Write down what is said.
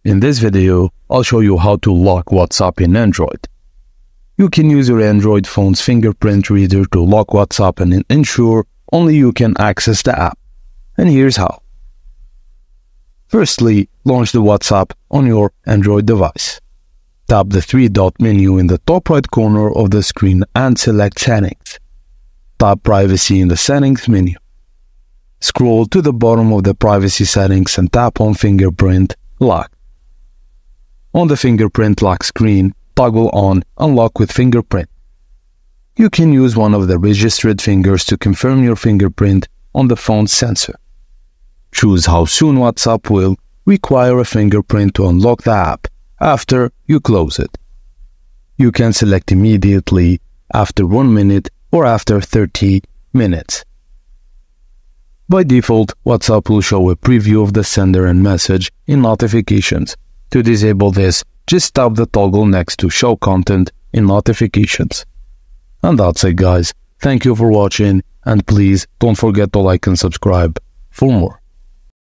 In this video, I'll show you how to lock WhatsApp in Android. You can use your Android phone's fingerprint reader to lock WhatsApp and ensure only you can access the app. And here's how. Firstly, launch the WhatsApp on your Android device. Tap the three-dot menu in the top right corner of the screen and select Settings. Tap Privacy in the Settings menu. Scroll to the bottom of the Privacy settings and tap on Fingerprint Lock. On the Fingerprint Lock screen, toggle on Unlock with Fingerprint. You can use one of the registered fingers to confirm your fingerprint on the phone's sensor. Choose how soon WhatsApp will require a fingerprint to unlock the app after you close it. You can select immediately, after 1 minute, or after 30 minutes. By default, WhatsApp will show a preview of the sender and message in notifications. To disable this, just tap the toggle next to Show Content in Notifications. And that's it, guys. Thank you for watching, and please don't forget to like and subscribe for more.